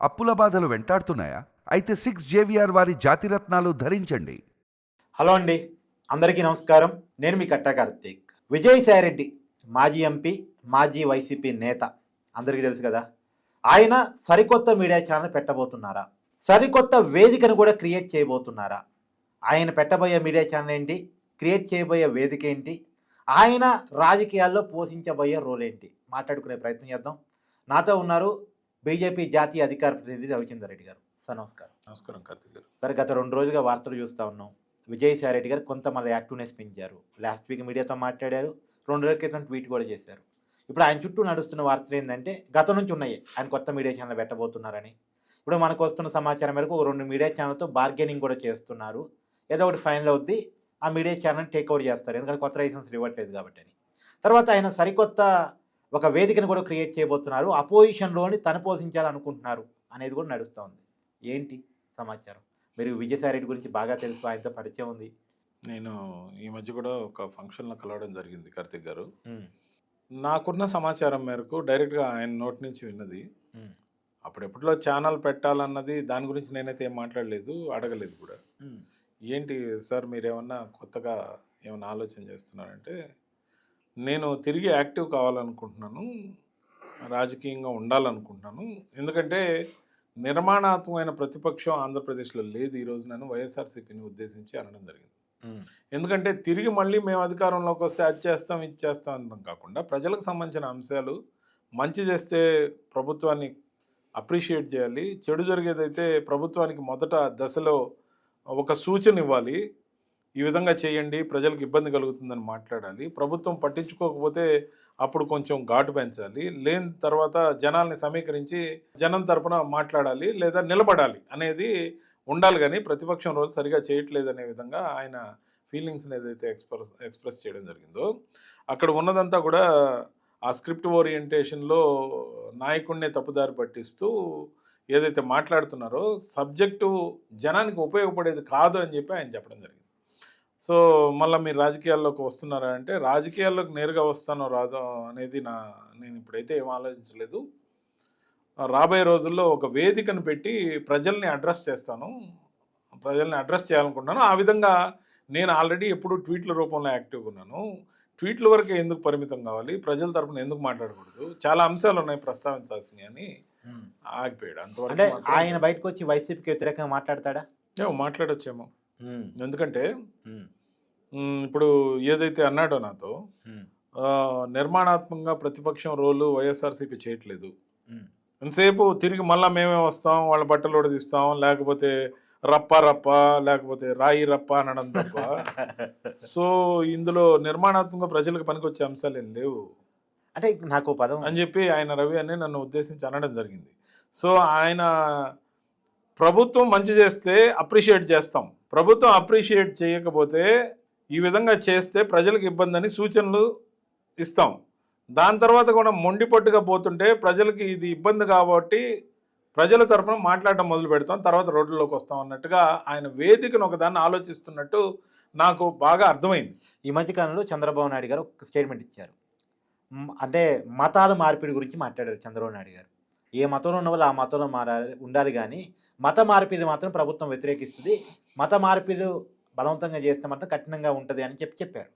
అప్పుల బాధలు వెంటాడుతున్నాయా? అయితే 6 JVR వారి జాతిరత్నాలు ధరించండి. హలో అండి, అందరికీ నమస్కారం. నేను మీ కట్టా కార్తీక్. విజయసాయిరెడ్డి మాజీ ఎంపీ, మాజీ వైసీపీ నేత, అందరికీ తెలుసు కదా. ఆయన సరికొత్త మీడియా ఛానల్ పెట్టబోతున్నారా? సరికొత్త వేదికను కూడా క్రియేట్ చేయబోతున్నారా? ఆయన పెట్టబోయే మీడియా ఛానల్ ఏంటి? క్రియేట్ చేయబోయే వేదిక ఏంటి? ఆయన రాజకీయాల్లో పోషించబోయే రోల్ ఏంటి? మాట్లాడుకునే ప్రయత్నం చేద్దాం. నాతో ఉన్నారు బీజేపీ జాతీయ అధికార ప్రతినిధి రవిచంద్ర రెడ్డి గారు. సార్ నమస్కారం. నమస్కారం కార్తీక్ గారు. సార్, గత 2 రోజులుగా వార్తలు చూస్తూ ఉన్నాం. విజయసాయిరెడ్డి గారు కొంత మళ్ళీ యాక్టివ్నెస్ పెంచారు. లాస్ట్ వీక్ మీడియాతో మాట్లాడారు, 2 రోజుల క్రితం ట్వీట్ కూడా చేశారు. ఇప్పుడు ఆయన చుట్టూ నడుస్తున్న వార్తలు ఏంటంటే గతం నుంచి ఉన్నాయి, ఆయన కొత్త మీడియా ఛానల్ పెట్టబోతున్నారని. ఇప్పుడు మనకు వస్తున్న సమాచారం మేరకు 2 మీడియా ఛానల్తో బార్గెనింగ్ కూడా చేస్తున్నారు. ఏదో ఒకటి ఫైనల్ అవుద్ది, ఆ మీడియా ఛానల్ టేక్ ఓవర్ చేస్తారు, ఎందుకంటే కొత్త లైసెన్స్ ఇవ్వట్లేదు కాబట్టి అని. తర్వాత ఆయన సరికొత్త ఒక వేదికను కూడా క్రియేట్ చేయబోతున్నారు, అపోజిషన్లోని తను పోషించాలనుకుంటున్నారు అనేది కూడా నడుస్తూ ఉంది. ఏంటి సమాచారం? మీరు విజయసాయిరెడ్డి గురించి బాగా తెలుసు, ఆయనతో పరిచయం ఉంది. నేను ఈ మధ్య కూడా ఒక ఫంక్షన్లో కలవడం జరిగింది కార్తీక్ గారు. నాకున్న సమాచారం మేరకు డైరెక్ట్గా ఆయన నోటి నుంచి విన్నది. అప్పుడెప్పట్లో ఛానల్ పెట్టాలన్నది దాని గురించి నేనైతే ఏం మాట్లాడలేదు, అడగలేదు కూడా. ఏంటి సార్ మీరేమన్నా కొత్తగా ఏమైనా ఆలోచన చేస్తున్నారంటే, నేను తిరిగి యాక్టివ్ కావాలనుకుంటున్నాను, రాజకీయంగా ఉండాలనుకుంటున్నాను. ఎందుకంటే నిర్మాణాత్మకమైన ప్రతిపక్షం ఆంధ్రప్రదేశ్లో లేదు. ఈరోజు నేను వైఎస్ఆర్సీపీని ఉద్దేశించి అనడం జరిగింది. ఎందుకంటే తిరిగి మళ్ళీ మేము అధికారంలోకి వస్తే అది చేస్తాం ఇది చేస్తాం అనడం కాకుండా, ప్రజలకు సంబంధించిన అంశాలు మంచి చేస్తే ప్రభుత్వాన్ని అప్రిషియేట్ చేయాలి, చెడు జరిగేదైతే ప్రభుత్వానికి మొదట దశలో ఒక సూచన ఇవ్వాలి, ఈ విధంగా చేయండి ప్రజలకు ఇబ్బంది కలుగుతుందని మాట్లాడాలి. ప్రభుత్వం పట్టించుకోకపోతే అప్పుడు కొంచెం ఘాటు పెంచాలి, లేని తర్వాత జనాల్ని సమీకరించి జనం తరపున మాట్లాడాలి లేదా నిలబడాలి అనేది ఉండాలి. కానీ ప్రతిపక్షం రోజు సరిగా చేయట్లేదనే విధంగా ఆయన ఫీలింగ్స్ని ఏదైతే ఎక్స్ప్రెస్ చేయడం జరిగిందో, అక్కడ ఉన్నదంతా కూడా ఆ స్క్రిప్ట్ ఓరియంటేషన్లో నాయకుడినే తప్పుదారి పట్టిస్తూ ఏదైతే మాట్లాడుతున్నారో సబ్జెక్టు జనానికి ఉపయోగపడేది కాదు అని చెప్పి ఆయన చెప్పడం జరిగింది. సో మళ్ళీ మీరు రాజకీయాల్లోకి వస్తున్నారా అంటే, రాజకీయాల్లోకి నేరుగా వస్తానో రాదో అనేది నేను ఇప్పుడైతే ఏం ఆలోచించలేదు. రాబోయే రోజుల్లో ఒక వేదికను పెట్టి ప్రజల్ని అడ్రస్ చేస్తాను, ప్రజల్ని అడ్రస్ చేయాలనుకుంటున్నాను. ఆ విధంగా నేను ఆల్రెడీ ఎప్పుడు ట్వీట్ల రూపంలో యాక్టివ్గా ఉన్నాను. ట్వీట్ల వరకే ఎందుకు పరిమితం కావాలి, ప్రజల తరపున ఎందుకు మాట్లాడకూడదు, చాలా అంశాలు ఉన్నాయి ప్రస్తావించాల్సినవి అని ఆగిపోయాడు. అంతవరకు ఆయన బయటకు వచ్చి వైసీపీకి వ్యతిరేకంగా మాట్లాడతాడా? మాట్లాడొచ్చేమో. ఎందుకంటే ఇప్పుడు ఏదైతే అన్నాడో నాతో, నిర్మాణాత్మకంగా ప్రతిపక్షం రోలు వైఎస్ఆర్సీపీ చేయట్లేదు, ఎంతసేపు తిరిగి మళ్ళీ మేమే వస్తాం, వాళ్ళ బట్టలు ఉడదీస్తాం, లేకపోతే రప్ప రప్ప లేకపోతే రాయి రప్ప అనడం తప్ప సో ఇందులో నిర్మాణాత్మకంగా ప్రజలకు పనికొచ్చే అంశాలు ఏం లేవు అంటే నాకు పదం అని చెప్పి ఆయన రవి అని నన్ను ఉద్దేశించి అనడం జరిగింది. సో ఆయన ప్రభుత్వం మంచి చేస్తే అప్రిషియేట్ చేస్తాం, ప్రభుత్వం అప్రిషియేట్ చేయకపోతే ఈ విధంగా చేస్తే ప్రజలకు ఇబ్బంది అని సూచనలు ఇస్తాం. దాని తర్వాత కూడా మొండిపట్టుగా పోతుంటే ప్రజలకి ఇది ఇబ్బంది కాబట్టి ప్రజల తరఫున మాట్లాడటం మొదలు పెడతాం, తర్వాత రోడ్లలోకి వస్తాం అన్నట్టుగా ఆయన వేదికను ఒకదాన్ని ఆలోచిస్తున్నట్టు నాకు బాగా అర్థమైంది. ఈ మధ్యకాలంలో చంద్రబాబు నాయుడు గారు ఒక స్టేట్మెంట్ ఇచ్చారు. అంటే మతాల మార్పిడి గురించి మాట్లాడారు చంద్రబాబు నాయుడు గారు. ఏ మతంలో ఉన్న వాళ్ళు ఆ మతంలో ఉండాలి, కానీ మత మార్పిడి మాత్రం ప్రభుత్వం వ్యతిరేకిస్తుంది, మత మార్పిడి బలవంతంగా చేస్తే మాత్రం కఠినంగా ఉంటుంది అని చెప్పారు.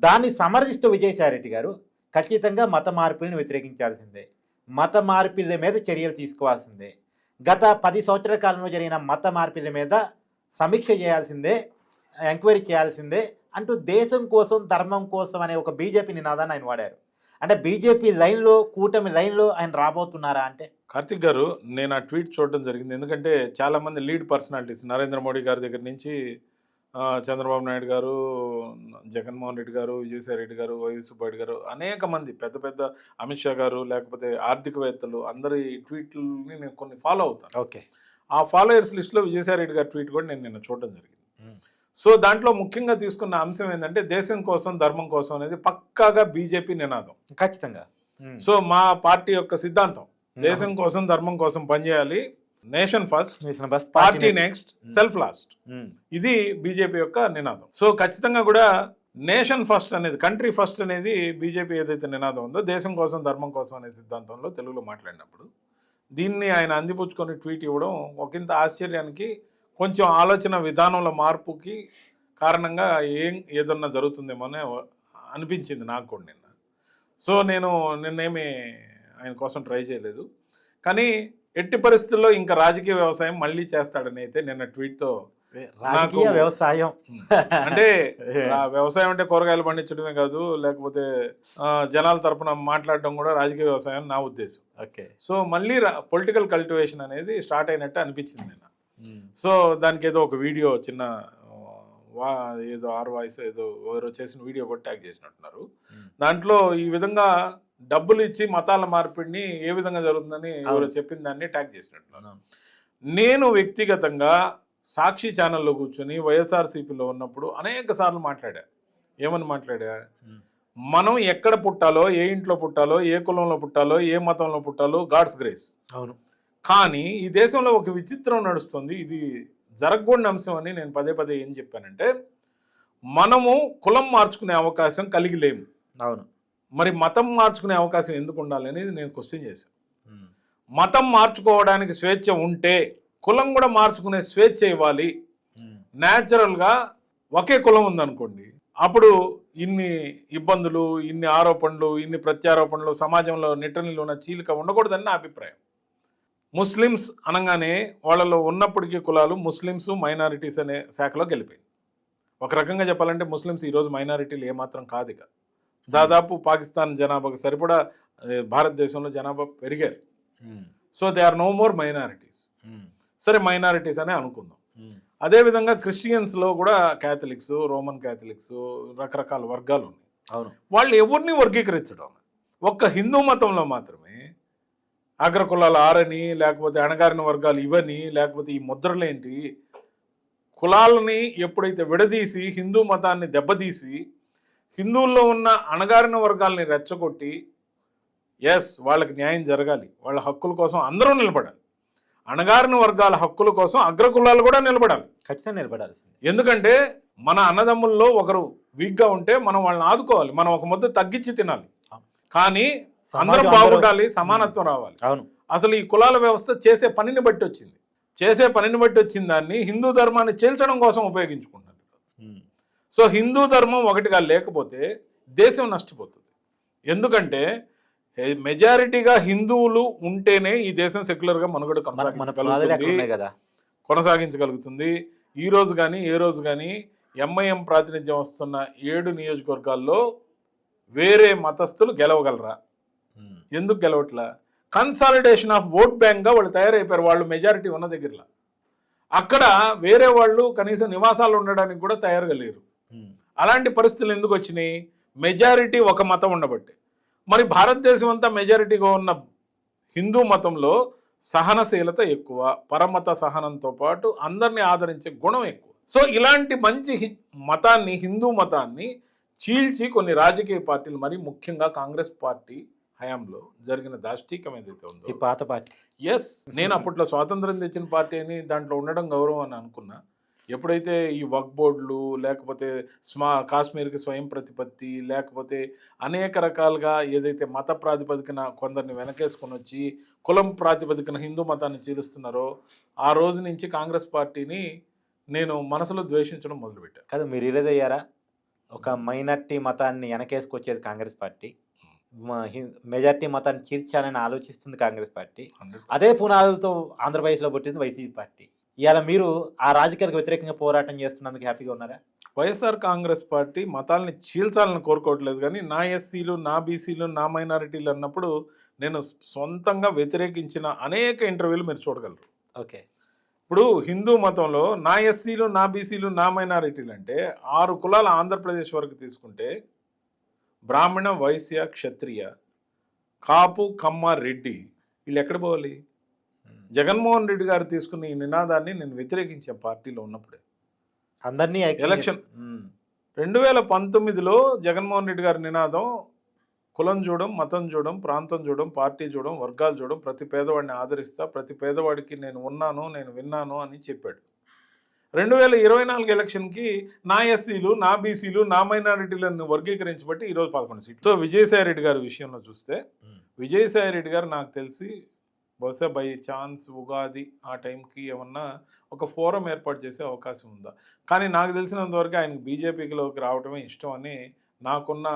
దాన్ని సమర్థిస్తూ విజయసాయిరెడ్డి గారు ఖచ్చితంగా మత మార్పిడిని వ్యతిరేకించాల్సిందే, మత మార్పిడి మీద చర్యలు తీసుకోవాల్సిందే, గత 10 సంవత్సరాల కాలంలో జరిగిన మత మార్పిడి మీద సమీక్ష చేయాల్సిందే, ఎంక్వైరీ చేయాల్సిందే అంటూ దేశం కోసం ధర్మం కోసం అనే ఒక బీజేపీ నినాదాన్ని ఆయన వాడారు. అంటే బీజేపీ లైన్లో, కూటమి లైన్లో ఆయన రాబోతున్నారా అంటే? కార్తిక్ గారు, నేను ఆ ట్వీట్ చూడడం జరిగింది. ఎందుకంటే చాలామంది లీడ్ పర్సనాలిటీస్, నరేంద్ర మోడీ గారి దగ్గర నుంచి చంద్రబాబు నాయుడు గారు, జగన్మోహన్ రెడ్డి గారు, విజయసాయిరెడ్డి గారు, వైవి సుబ్బారెడ్డి గారు, అనేక మంది పెద్ద పెద్ద అమిత్ షా గారు, లేకపోతే ఆర్థికవేత్తలు అందరి ట్వీట్లని నేను కొన్ని ఫాలో అవుతాను. ఓకే, ఆ ఫాలోయర్స్ లిస్ట్లో విజయసాయిరెడ్డి గారి ట్వీట్ కూడా నేను నిన్న చూడడం జరిగింది. సో దాంట్లో ముఖ్యంగా తీసుకున్న అంశం ఏంటంటే దేశం కోసం ధర్మం కోసం అనేది పక్కాగా బీజేపీ నినాదం. ఖచ్చితంగా. సో మా పార్టీ యొక్క సిద్ధాంతం దేశం కోసం ధర్మం కోసం పనిచేయాలి, nation first, party next, self last. ఇది బీజేపీ యొక్క నినాదం. సో ఖచ్చితంగా కూడా నేషన్ ఫస్ట్ అనేది, కంట్రీ ఫస్ట్ అనేది బీజేపీ ఏదైతే నినాదం ఉందో, దేశం కోసం ధర్మం కోసం అనే సిద్ధాంతంలో తెలుగులో మాట్లాడినప్పుడు దీన్ని ఆయన అందిపుచ్చుకొని ట్వీట్ ఇవ్వడం ఒకంత ఆశ్చర్యానికి, కొంచెం ఆలోచన విధానంలో మార్పుకి కారణంగా ఏదన్నా జరుగుతుందేమో అని అనిపించింది నాకు కూడా నిన్న. సో నేను నిన్నేమి ఆయన కోసం ట్రై చేయలేదు. కానీ ఎట్టి పరిస్థితుల్లో ఇంకా రాజకీయ వ్యవసాయం మళ్ళీ చేస్తాడని అయితే నిన్న ట్వీట్తో రాజకీయ వ్యవసాయం అంటే వ్యవసాయం అంటే కూరగాయలు పండించడమే కాదు, లేకపోతే జనాల తరపున మాట్లాడడం కూడా రాజకీయ వ్యవసాయం నా ఉద్దేశం. ఓకే. సో మళ్ళీ పొలిటికల్ కల్టివేషన్ అనేది స్టార్ట్ అయినట్టు అనిపించింది నిన్న. సో దానికి ఏదో ఒక వీడియో చిన్న ఏదో ఆర్ వాయిస్ ఏదో ఎవరో చేసిన వీడియో కూడా ట్యాగ్ చేసినట్టున్నారు. దాంట్లో ఈ విధంగా డబ్బులు ఇచ్చి మతాల మార్పిడిని ఏ విధంగా జరుగుతుందని ఎవరో చెప్పిన దాన్ని ట్యాగ్ చేసినట్టున్నారు. నేను వ్యక్తిగతంగా సాక్షి ఛానల్లో కూర్చొని వైఎస్ఆర్సీపీలో ఉన్నప్పుడు అనేక సార్లు మాట్లాడా. ఏమని మాట్లాడా? మనం ఎక్కడ పుట్టాలో, ఏ ఇంట్లో పుట్టాలో, ఏ కులంలో పుట్టాలో, ఏ మతంలో పుట్టాలో గాడ్స్ గ్రేస్. అవును. కానీ ఈ దేశంలో ఒక విచిత్రం నడుస్తుంది, ఇది జరగకూడని అంశం అని నేను పదే పదే ఏం చెప్పానంటే, మనము కులం మార్చుకునే అవకాశం కలిగి లేము. అవును. మరి మతం మార్చుకునే అవకాశం ఎందుకు ఉండాలి అనేది నేను క్వశ్చన్ చేశాను. మతం మార్చుకోవడానికి స్వేచ్ఛ ఉంటే కులం కూడా మార్చుకునే స్వేచ్ఛ ఇవ్వాలి. న్యాచురల్గా ఒకే కులం ఉందనుకోండి, అప్పుడు ఇన్ని ఇబ్బందులు, ఇన్ని ఆరోపణలు, ఇన్ని ప్రత్యారోపణలు, సమాజంలో నిట్టనిలో ఉన్న చీలిక ఉండకూడదని నా అభిప్రాయం. ముస్లిమ్స్ అనగానే వాళ్ళలో ఉన్నప్పటికీ కులాలు ముస్లిమ్స్ మైనారిటీస్ అనే శాఖలో గెలిపోయింది. ఒక రకంగా చెప్పాలంటే ముస్లిమ్స్ ఈరోజు మైనారిటీలు ఏమాత్రం కాదు. ఇక దాదాపు పాకిస్తాన్ జనాభాకు సరిపడా భారతదేశంలో జనాభా పెరిగారు. So they are no more minorities. సరే, మైనారిటీస్ అనే అనుకుందాం. అదేవిధంగా క్రిస్టియన్స్లో కూడా క్యాథలిక్స్, రోమన్ క్యాథలిక్స్, రకరకాల వర్గాలు ఉన్నాయి. అవును. వాళ్ళు ఎవరిని వర్గీకరించడం, ఒక్క హిందూ మతంలో మాత్రమే అగ్రకులాలు ఆరని, లేకపోతే అణగారిన వర్గాలు ఇవని, లేకపోతే ఈ ముద్రలేంటి, కులాలని ఎప్పుడైతే విడదీసి హిందూ మతాన్ని దెబ్బతీసి హిందువుల్లో ఉన్న అణగారిన వర్గాలని రెచ్చగొట్టి, ఎస్ వాళ్ళకి న్యాయం జరగాలి, వాళ్ళ హక్కుల కోసం అందరూ నిలబడాలి, అణగారిన వర్గాల హక్కుల కోసం అగ్రకులాలు కూడా నిలబడాలి, ఖచ్చితంగా నిలబడాలి. ఎందుకంటే మన అన్నదమ్ముల్లో ఒకరు వీక్గా ఉంటే మనం వాళ్ళని ఆదుకోవాలి, మనం ఒక ముద్ద తగ్గించి తినాలి. కానీ అందరం బాగుండాలి, సమానత్వం రావాలి. అవును. అసలు ఈ కులాల వ్యవస్థ చేసే పనిని బట్టి వచ్చింది దాన్ని హిందూ ధర్మాన్ని చేల్చడం కోసం ఉపయోగించుకుంటారు. సో హిందూ ధర్మం ఒకటిగా లేకపోతే దేశం నష్టపోతుంది. ఎందుకంటే మెజారిటీగా హిందువులు ఉంటేనే ఈ దేశం సెక్యులర్గా మనుగడ కొనసాగించగలుగుతుంది. ఈ రోజు కానీ ఏ రోజు కానీ ఎంఐఎం ప్రాతినిధ్యం వస్తున్న 7 నియోజకవర్గాల్లో వేరే మతస్థులు గెలవగలరా? ఎందుకు గెలవట్లా? కన్సాలిడేషన్ ఆఫ్ ఓట్ బ్యాంక్గా వాళ్ళు తయారైపోయారు. వాళ్ళు మెజారిటీ ఉన్న దగ్గరలో అక్కడ వేరే వాళ్ళు కనీసం నివాసాలు ఉండడానికి కూడా తయారుగా లేరు. అలాంటి పరిస్థితులు ఎందుకు వచ్చినాయి? మెజారిటీ ఒక మతం ఉండబట్టి. మరి భారతదేశం అంతా మెజారిటీగా ఉన్న హిందూ మతంలో సహనశీలత ఎక్కువ, పరమత సహనంతో పాటు అందరినీ ఆదరించే గుణం ఎక్కువ. సో ఇలాంటి మంచి మతాన్ని, హిందూ మతాన్ని చీల్చి కొన్ని రాజకీయ పార్టీలు, మరి ముఖ్యంగా కాంగ్రెస్ పార్టీ హయాంలో జరిగిన దాష్టీకం ఏదైతే ఉందో, ఈ పాత పార్టీ, ఎస్, నేను అప్పట్లో స్వాతంత్రం తెచ్చిన పార్టీ అని దాంట్లో ఉండడం గౌరవం అని అనుకున్నా. ఎప్పుడైతే ఈ వక్ఫ్ బోర్డులు, లేకపోతే కాశ్మీర్కి స్వయం ప్రతిపత్తి, లేకపోతే అనేక రకాలుగా ఏదైతే మత ప్రాతిపదికన కొందరిని వెనకేసుకొని వచ్చి కులం ప్రాతిపదికన హిందూ మతాన్ని చీలుస్తున్నారో, ఆ రోజు నుంచి కాంగ్రెస్ పార్టీని నేను మనసులో ద్వేషించడం మొదలుపెట్టాను. కాదు, మీరు ఇరదయ్యారా? ఒక మైనార్టీ మతాన్ని వెనకేసుకొచ్చేది కాంగ్రెస్ పార్టీ, మెజార్టీ మతాన్ని చీల్చాలని ఆలోచిస్తుంది కాంగ్రెస్ పార్టీ. అదే పునాదులతో ఆంధ్రప్రదేశ్లో పుట్టింది వైసీపీ పార్టీ. ఇవాళ మీరు ఆ రాజకీయాలకు వ్యతిరేకంగా పోరాటం చేస్తున్నందుకు హ్యాపీగా ఉన్నారా? వైఎస్ఆర్ కాంగ్రెస్ పార్టీ మతాలని చీల్చాలని కోరుకోవట్లేదు, కానీ నా ఎస్సీలు, నా బీసీలు, నా మైనారిటీలు అన్నప్పుడు నేను సొంతంగా వ్యతిరేకించిన అనేక ఇంటర్వ్యూలు మీరు చూడగలరు. ఓకే. ఇప్పుడు హిందూ మతంలో నా ఎస్సీలు, నా బీసీలు, నా మైనారిటీలు అంటే 6 కులాలు ఆంధ్రప్రదేశ్ వరకు తీసుకుంటే బ్రాహ్మణ, వైశ్య, క్షత్రియ, కాపు, కమ్మ, రెడ్డి, వీళ్ళు ఎక్కడ పోవాలి? జగన్మోహన్ రెడ్డి గారు తీసుకున్న ఈ నినాదాన్ని నేను వ్యతిరేకించే పార్టీలో ఉన్నప్పుడే. అందరినీ ఎలక్షన్ 2019లో జగన్మోహన్ రెడ్డి గారి నినాదం కులం చూడడం, మతం చూడడం, ప్రాంతం చూడడం, పార్టీ చూడడం, వర్గాలు చూడడం, ప్రతి పేదవాడిని ఆదరిస్తా, ప్రతి పేదవాడికి నేను ఉన్నాను, నేను విన్నాను అని చెప్పాడు. 2024 ఎలక్షన్కి నా ఎస్సీలు, నా బీసీలు, నా మైనారిటీలను వర్గీకరించబట్టి ఈరోజు 11 సీట్లు. సో విజయసాయి రెడ్డి గారి విషయంలో చూస్తే, విజయసాయి రెడ్డి గారు నాకు తెలిసి బహుశా బై ఛాన్స్ ఉగాది ఆ టైంకి ఏమన్నా ఒక ఫోరం ఏర్పాటు చేసే అవకాశం ఉందా? కానీ నాకు తెలిసినంతవరకు ఆయనకు బీజేపీలోకి రావటమే ఇష్టం అని నాకున్న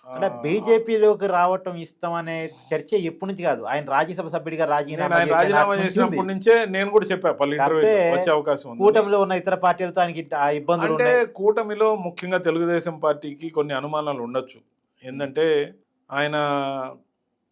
అంటే బీజేపీలోకి రావటం ఇష్టం అనే చర్చ ఎప్పటి నుంచి కాదు, ఆయన రాజ్యసభ సభ్యుడిగా నేను ఆయన రాజీనామా చేసినప్పటి నుంచే నేను కూడా చెప్పా పలు ఇంటర్వ్యూ కాకపోతే వచ్చే అవకాశం ఉంది. కూటమిలో ఉన్న ఇతర పార్టీలతో ఆయనకి ఆ ఇబ్బందులు అంటే ఉన్నాయి. కూటమిలో ముఖ్యంగా తెలుగుదేశం పార్టీకి కొన్ని అనుమానాలు ఉండొచ్చు. ఏంటంటే ఆయన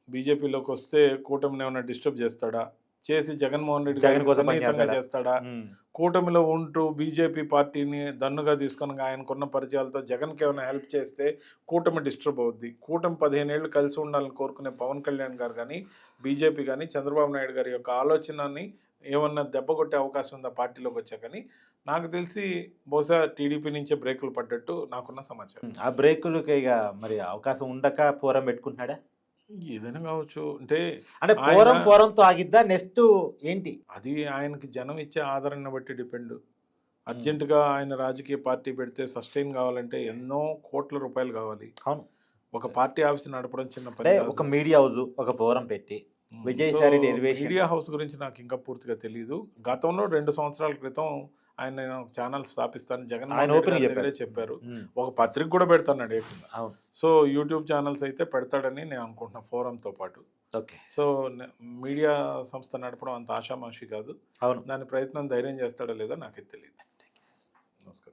బీజేపీలోకి వస్తే కూటమిని ఏమైనా డిస్టర్బ్ చేస్తాడా, చేసి జగన్మోహన్ రెడ్డి జగన్ గారికి కోసం సన్నిహితంగా పనిచేస్తాడా? చేస్తాడా, ఉమ్. కూటమిలో ఉంటూ బీజేపీ పార్టీని దన్నుగా తీసుకొని ఆయనకున్న పరిచయాలతో జగన్కి ఏమైనా హెల్ప్ చేస్తే కూటమి డిస్టర్బ్ అవుద్ది. కూటమి 15 ఏళ్ళు కలిసి ఉండాలని కోరుకునే పవన్ కళ్యాణ్ గారు కానీ బీజేపీ కానీ చంద్రబాబు నాయుడు గారి యొక్క ఆలోచనని ఏమన్నా దెబ్బ కొట్టే అవకాశం ఉందా పార్టీలోకి వచ్చాకని నాకు తెలిసి బహుశా టీడీపీ నుంచే బ్రేకులు పడ్డట్టు నాకున్న సమాచారం. ఆ బ్రేకులకి ఇక మరి అవకాశం ఉండక ఫోరం పెట్టుకుంటున్నాడా? ఏదైనా కావచ్చు. అంటే అంటే ఆయన- ఫోరంతో ఆగిద్దా? నెక్స్ట్ ఏంటి? అది ఆయనకి జనం ఇచ్చే ఆదరణ బట్టి డిపెండ్. అర్జెంటుగా ఆయన రాజకీయ పార్టీ పెడితే సస్టైన్ కావాలంటే ఎన్నో కోట్ల రూపాయలు కావాలి. అవును, ఒక పార్టీ ఆఫీస్ నడపడం చిన్న అంటే పని కాదు. ఒక మీడియా హౌస్ ఒక ఫోరం పెట్టి Vijayasai Reddy elevation. Media house గురించి నాకు ఇంకా పూర్తిగా తెలియదు. గతంలో 2 సంవత్సరాల క్రితం ఆయన నేను ఛానల్ స్థాపిస్తాను జగన్ ఆయన open గా చెప్పారు. ఉమ్. ఒక పత్రిక కూడా పెడతాను ఏకంగా. అవును, సో యూట్యూబ్ ఛానల్స్ అయితే పెడతాడని నేను అనుకుంటున్నా ఫోరంతో పాటు. ఓకే. సో మీడియా సంస్థ నడపడం అంత ఆషామాషి కాదు. అవును. దాని ప్రయత్నం ధైర్యం చేస్తాడో లేదో నాకైతే తెలియదు. నమస్కారం.